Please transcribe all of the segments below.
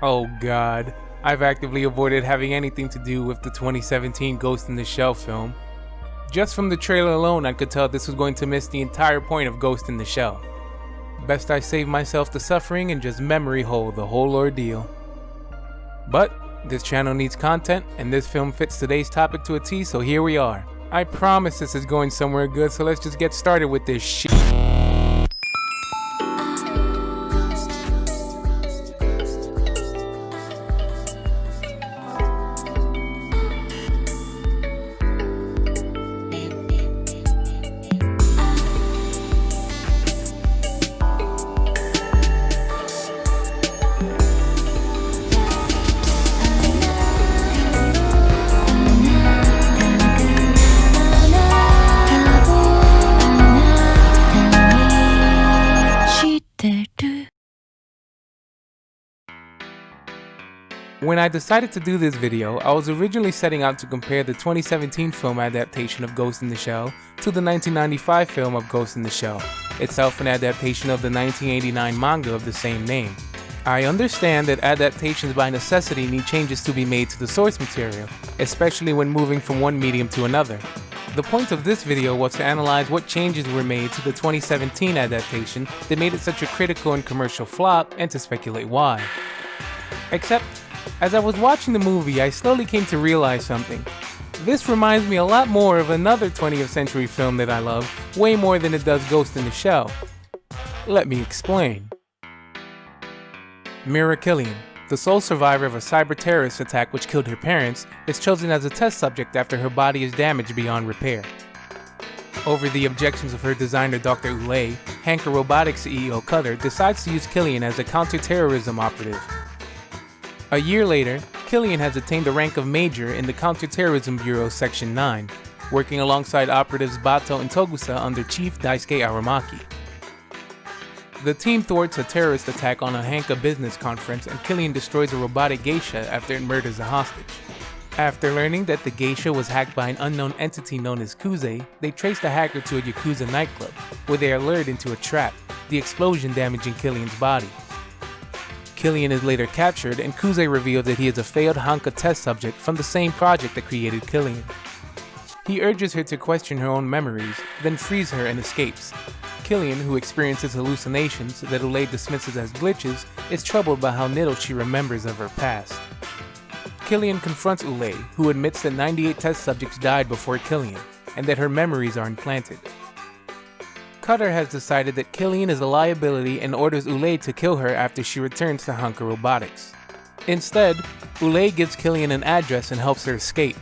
Oh god, I've actively avoided having anything to do with the 2017 Ghost in the Shell film. Just from the trailer alone, I could tell this was going to miss the entire point of Ghost in the Shell. Best I save myself the suffering and just memory hole the whole ordeal. But this channel needs content, and this film fits today's topic to a T, so here we are. I promise this is going somewhere good, so let's just get started with this shit. When I decided to do this video, I was originally setting out to compare the 2017 film adaptation of Ghost in the Shell to the 1995 film of Ghost in the Shell, itself an adaptation of the 1989 manga of the same name. I understand that adaptations by necessity need changes to be made to the source material, especially when moving from one medium to another. The point of this video was to analyze what changes were made to the 2017 adaptation that made it such a critical and commercial flop, and to speculate why. Except, as I was watching the movie, I slowly came to realize something. This reminds me a lot more of another 20th century film that I love, way more than it does Ghost in the Shell. Let me explain. Mira Killian, the sole survivor of a cyber-terrorist attack which killed her parents, is chosen as a test subject after her body is damaged beyond repair. Over the objections of her designer Dr. Ulay, Hanka Robotics CEO Cutter decides to use Killian as a counter-terrorism operative. A year later, Killian has attained the rank of Major in the Counterterrorism Bureau Section 9, working alongside operatives Bato and Togusa under Chief Daisuke Aramaki. The team thwarts a terrorist attack on a Hanka business conference, and Killian destroys a robotic geisha after it murders a hostage. After learning that the geisha was hacked by an unknown entity known as Kuze, they trace the hacker to a Yakuza nightclub, where they are lured into a trap, the explosion damaging Killian's body. Killian is later captured, and Kuze reveals that he is a failed Hanka test subject from the same project that created Killian. He urges her to question her own memories, then frees her and escapes. Killian, who experiences hallucinations that Ulay dismisses as glitches, is troubled by how little she remembers of her past. Killian confronts Ulay, who admits that 98 test subjects died before Killian, and that her memories are implanted. Cutter has decided that Killian is a liability and orders Ulay to kill her after she returns to Hanka Robotics. Instead, Ulay gives Killian an address and helps her escape.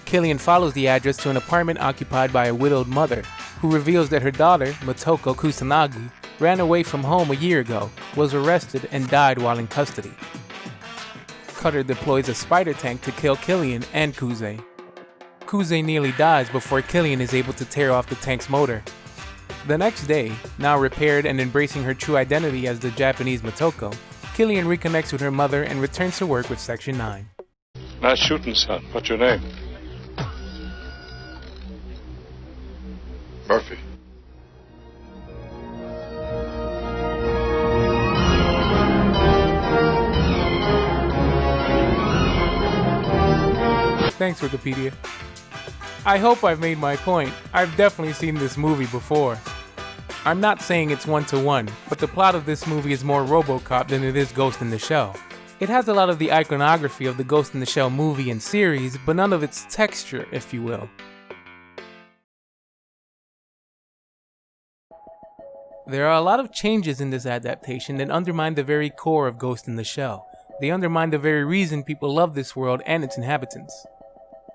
Killian follows the address to an apartment occupied by a widowed mother, who reveals that her daughter, Motoko Kusanagi, ran away from home a year ago, was arrested, and died while in custody. Cutter deploys a spider tank to kill Killian and Kuze. Kuze nearly dies before Killian is able to tear off the tank's motor. The next day, now repaired and embracing her true identity as the Japanese Motoko, Killian reconnects with her mother and returns to work with Section 9. Nice shooting, son. What's your name? Murphy. Thanks, Wikipedia. I hope I've made my point. I've definitely seen this movie before. I'm not saying it's one-to-one, but the plot of this movie is more RoboCop than it is Ghost in the Shell. It has a lot of the iconography of the Ghost in the Shell movie and series, but none of its texture, if you will. There are a lot of changes in this adaptation that undermine the very core of Ghost in the Shell. They undermine the very reason people love this world and its inhabitants.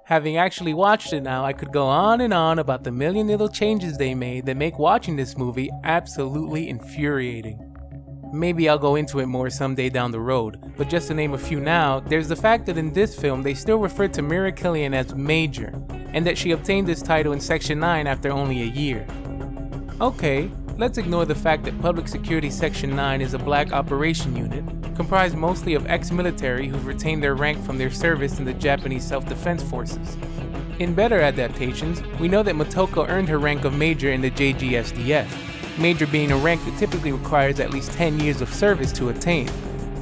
Having actually watched it now, I could go on and on about the million little changes they made that make watching this movie absolutely infuriating. Maybe I'll go into it more someday down the road, but just to name a few now, there's the fact that in this film they still refer to Mira Killian as Major, and that she obtained this title in Section 9 after only a year. Okay, let's ignore the fact that Public Security Section 9 is a black operation unit, comprised mostly of ex-military who've retained their rank from their service in the Japanese Self-Defense Forces. In better adaptations, we know that Motoko earned her rank of Major in the JGSDF, Major being a rank that typically requires at least 10 years of service to attain.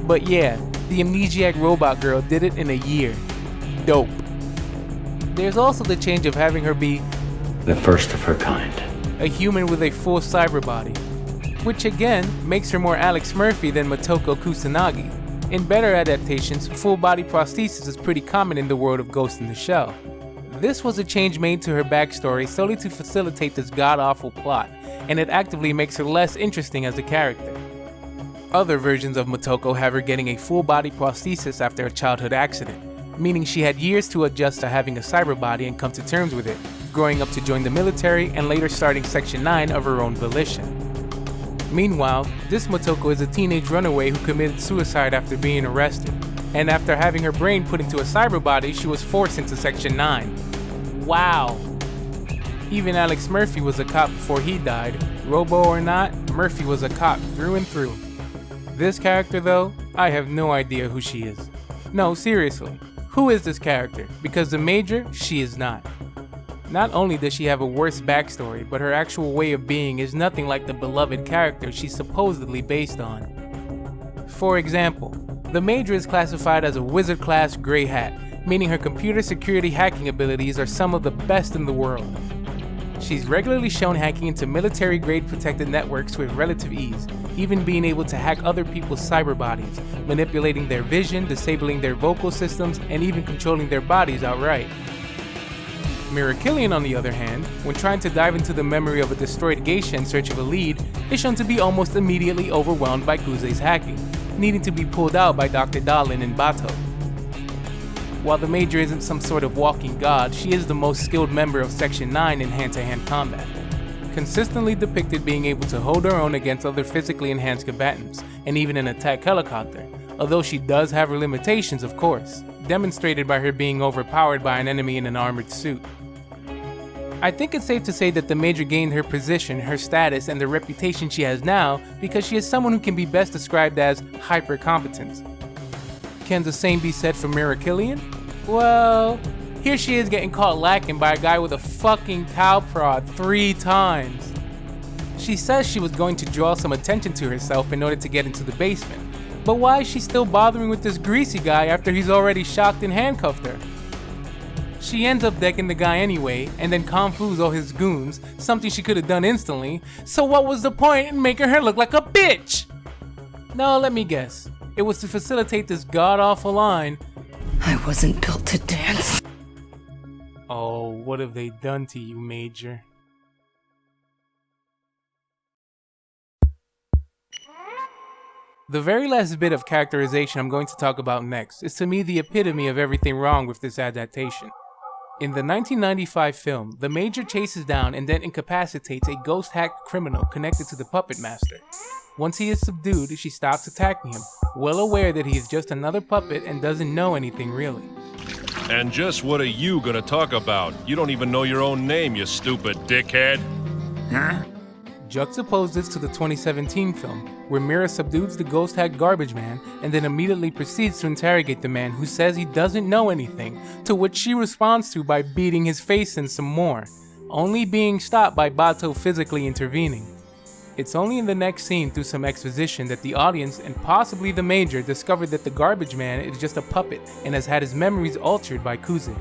But yeah, the amnesiac robot girl did it in a year. Dope. There's also the change of having her be the first of her kind, a human with a full cyber body, which again makes her more Alex Murphy than Motoko Kusanagi. In better adaptations, full body prosthesis is pretty common in the world of Ghost in the Shell. This was a change made to her backstory solely to facilitate this god-awful plot, and it actively makes her less interesting as a character. Other versions of Motoko have her getting a full body prosthesis after a childhood accident, meaning she had years to adjust to having a cyber body and come to terms with it, growing up to join the military and later starting Section 9 of her own volition. Meanwhile, this Motoko is a teenage runaway who committed suicide after being arrested, and after having her brain put into a cyber body, she was forced into Section 9. Wow! Even Alex Murphy was a cop before he died. Robo or not, Murphy was a cop through and through. This character though, I have no idea who she is. No, seriously, who is this character? Because the Major, she is not. Not only does she have a worse backstory, but her actual way of being is nothing like the beloved character she's supposedly based on. For example, the Major is classified as a wizard-class Grey Hat, meaning her computer security hacking abilities are some of the best in the world. She's regularly shown hacking into military-grade protected networks with relative ease, even being able to hack other people's cyber bodies, manipulating their vision, disabling their vocal systems, and even controlling their bodies outright. Mira Killian, on the other hand, when trying to dive into the memory of a destroyed geisha in search of a lead, is shown to be almost immediately overwhelmed by Kuze's hacking, needing to be pulled out by Dr. Dalin and Bato. While the Major isn't some sort of walking god, she is the most skilled member of Section 9 in hand-to-hand combat, consistently depicted being able to hold her own against other physically enhanced combatants, and even an attack helicopter, although she does have her limitations, of course, demonstrated by her being overpowered by an enemy in an armored suit. I think it's safe to say that the Major gained her position, her status, and the reputation she has now because she is someone who can be best described as hyper-competent. Can the same be said for Mira Killian? Well, here she is getting caught lacking by a guy with a fucking cow prod 3 times. She says she was going to draw some attention to herself in order to get into the basement, but why is she still bothering with this greasy guy after he's already shocked and handcuffed her? She ends up decking the guy anyway, and then confus all his goons, something she could have done instantly, so what was the point in making her look like a bitch? No, let me guess. It was to facilitate this god-awful line, I wasn't built to dance. Oh, what have they done to you, Major? The very last bit of characterization I'm going to talk about next is to me the epitome of everything wrong with this adaptation. In the 1995 film, the Major chases down and then incapacitates a ghost-hacked criminal connected to the Puppet Master. Once he is subdued, she stops attacking him, well aware that he is just another puppet and doesn't know anything really. And just what are you gonna talk about? You don't even know your own name, you stupid dickhead. Huh? Juxtapose this to the 2017 film, where Mira subdues the ghost-hacked garbage man and then immediately proceeds to interrogate the man who says he doesn't know anything, to which she responds to by beating his face in some more, only being stopped by Bato physically intervening. It's only in the next scene through some exposition that the audience and possibly the Major discovered that the garbage man is just a puppet and has had his memories altered by Kuze.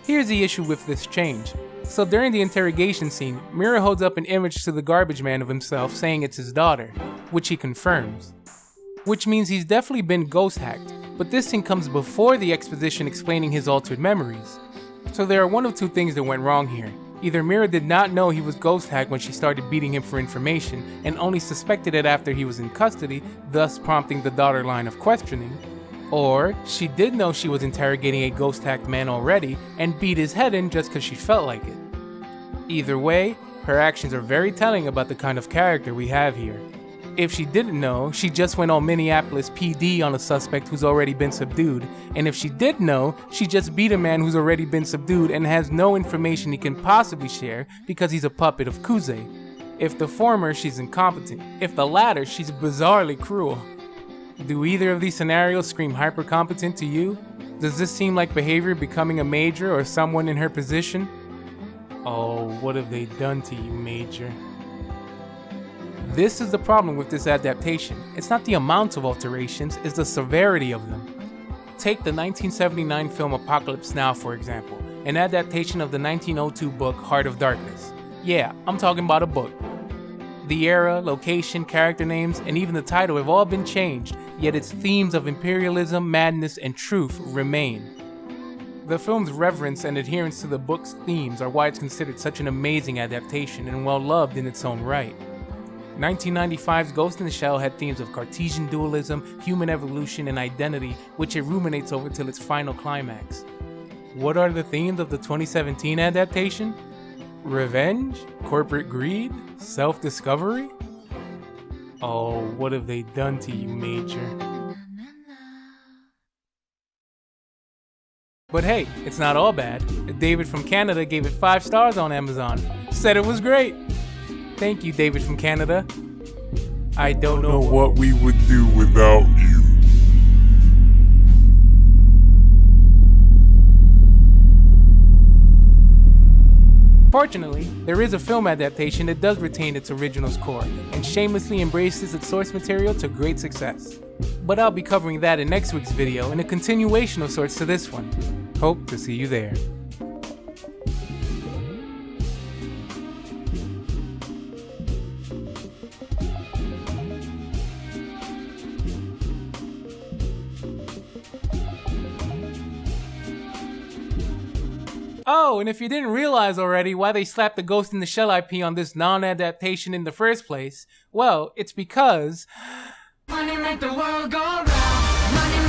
Here's the issue with this change. So during the interrogation scene, Mira holds up an image to the garbage man of himself saying it's his daughter, which he confirms. Which means he's definitely been ghost hacked, but this scene comes before the exposition explaining his altered memories. So there are one of two things that went wrong here. Either Mira did not know he was ghost hacked when she started beating him for information and only suspected it after he was in custody, thus prompting the daughter line of questioning, Or she did know she was interrogating a ghost-hacked man already and beat his head in just because she felt like it. Either way, her actions are very telling about the kind of character we have here. If she didn't know, she just went all Minneapolis PD on a suspect who's already been subdued, and if she did know, she just beat a man who's already been subdued and has no information he can possibly share because he's a puppet of Kuze. If the former, she's incompetent. If the latter, she's bizarrely cruel. Do either of these scenarios scream hyper-competent to you? Does this seem like behavior becoming a Major or someone in her position? Oh, what have they done to you, Major? This is the problem with this adaptation. It's not the amount of alterations, it's the severity of them. Take the 1979 film Apocalypse Now, for example, an adaptation of the 1902 book Heart of Darkness. Yeah, I'm talking about a book. The era, location, character names, and even the title have all been changed, yet its themes of imperialism, madness, and truth remain. The film's reverence and adherence to the book's themes are why it's considered such an amazing adaptation and well loved in its own right. 1995's Ghost in the Shell had themes of Cartesian dualism, human evolution, and identity, which it ruminates over till its final climax. What are the themes of the 2017 adaptation? Revenge? Corporate greed? Self-discovery? Oh, what have they done to you, Major? But hey, it's not all bad. David from Canada gave it 5 stars on Amazon. Said it was great. Thank you, David from Canada. I don't know what we would do without you. Fortunately, there is a film adaptation that does retain its original's core and shamelessly embraces its source material to great success. But I'll be covering that in next week's video in a continuation of sorts to this one. Hope to see you there. Oh, and if you didn't realize already why they slapped the Ghost in the Shell IP on this non-adaptation in the first place, well, it's because... Money make the world go round. Money